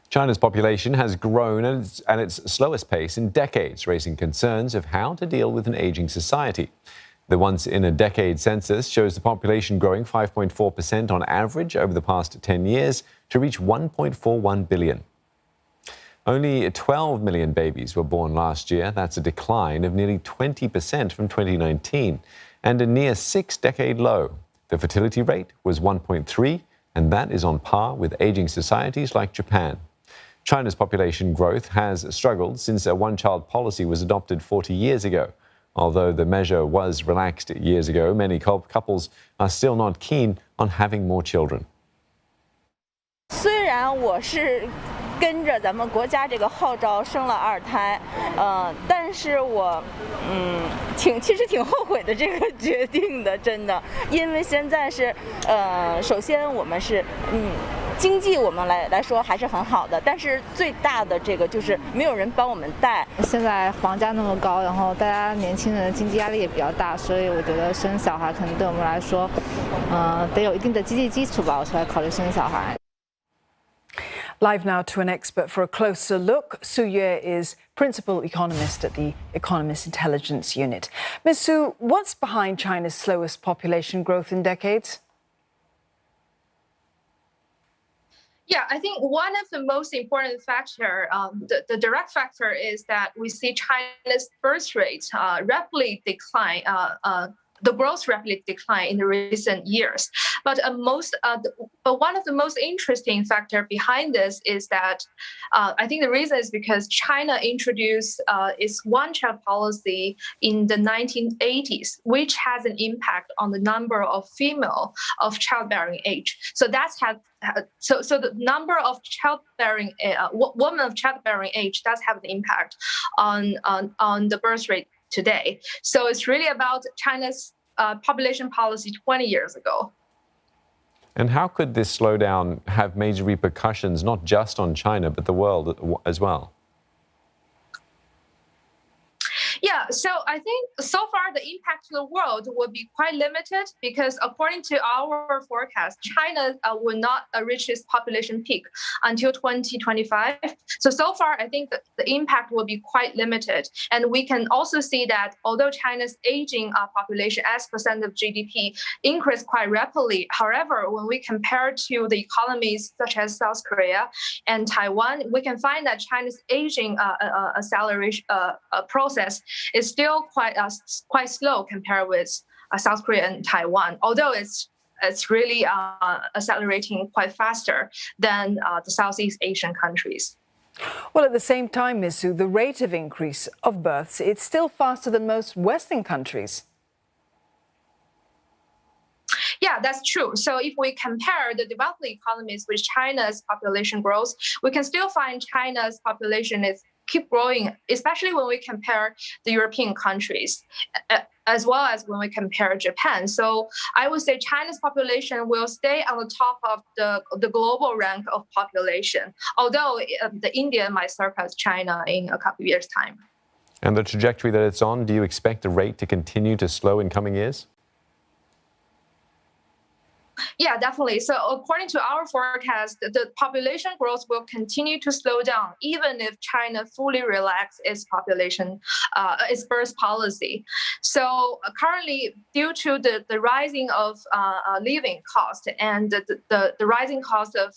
China's population has grown at its slowest pace in decades, raising concerns of how to deal with an aging society. The once-in-a-decade census shows the population growing 5.4% on average over the past 10 years to reach 1.41 billion. Only 12 million babies were born last year. That's a decline of nearly 20% from 2019 and a near six-decade low. The fertility rate was 1.3, and that is on par with aging societies like Japan. China's population growth has struggled since a one-child policy was adopted 40 years ago. Although the measure was relaxed years ago, many couples are still not keen on having more children. 虽然我是跟着咱们国家这个号召生了2胎，但是我其实挺后悔的这个决定的，真的，因为现在是首先我们是经济我们来说还是很好的，但是最大的这个就是没有人帮我们带。现在房价那么高，然后大家年轻人的经济压力也比较大，所以我觉得生小孩可能对我们来说，得有一定的经济基础吧，我才考虑生小孩。Live now to an expert for a closer look. Su Yue is principal economist at the Economist Intelligence Unit. Ms. Su, what's behind China's slowest population growth in decades? Yeah, I think one of the most important factor, the direct factor, is that we see China's birth rate rapidly decline. The growth rapidly declined in the recent years. But one of the most interesting factor behind this is that I think the reason is because China introduced its one-child policy in the 1980s, which has an impact on the number of female of childbearing age. So so the number of childbearing women of childbearing age does have an impact on the birth rate today. So it's really about China's population policy 20 years ago. And how could this slowdown have major repercussions, not just on China, but the world as well? Yeah, so I think so far the impact to the world will be quite limited because according to our forecast, China will not reach its population peak until 2025. So far, I think that the impact will be quite limited. And we can also see that although China's aging population as percent of GDP increased quite rapidly, however, when we compare to the economies such as South Korea and Taiwan, we can find that China's aging acceleration process is still quite slow compared with South Korea and Taiwan, although it's really accelerating quite faster than the Southeast Asian countries. Well, at the same time, Ms. Su, the rate of increase of births, it's still faster than most Western countries. Yeah, that's true. So if we compare the developing economies with China's population growth, we can still find China's population is keep growing, especially when we compare the European countries, as well as when we compare Japan. So I would say China's population will stay on the top of the global rank of population, although the India might surpass China in a couple of years' time. And the trajectory that it's on, do you expect the rate to continue to slow in coming years? Yeah, definitely. So according to our forecast, the population growth will continue to slow down, even if China fully relaxes its its birth policy. So currently, due to the rising of living cost and the rising cost of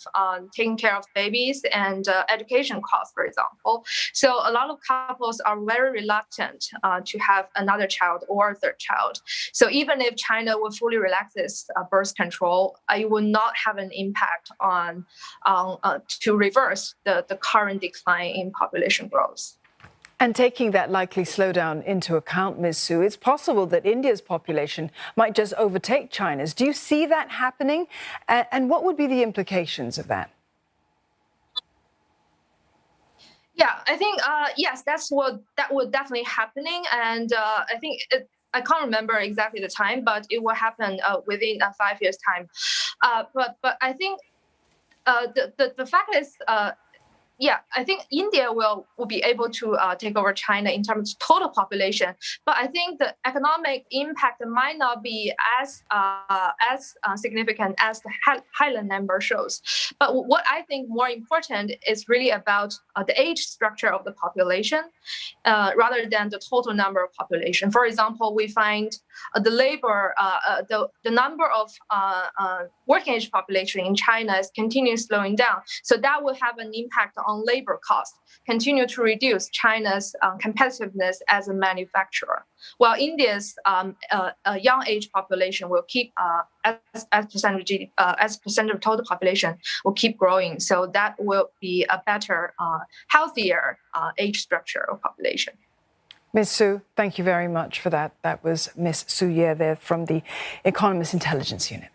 taking care of babies and education costs, for example, so a lot of couples are very reluctant to have another child or a third child. So even if China will fully relax its birth control, it will not have an impact to reverse the current decline in population growth. And taking that likely slowdown into account, Ms. Su, it's possible that India's population might just overtake China's. Do you see that happening? And what would be the implications of that? Yeah, I think, yes, that would definitely happening. And I think I can't remember exactly the time, but it will happen within 5 years' time. But I think the fact is yeah, I think India will be able to take over China in terms of total population, but I think the economic impact might not be as significant as the Highland number shows. But what I think more important is really about the age structure of the population, rather than the total number of population. For example, we find the number of working age population in China is continuing slowing down. So that will have an impact on labor costs, continue to reduce China's competitiveness as a manufacturer. While India's young age population will keep as percentage of total population will keep growing. So that will be a better, healthier age structure of population. Ms. Su, thank you very much for that. That was Ms. Su Ye there from the Economist Intelligence Unit.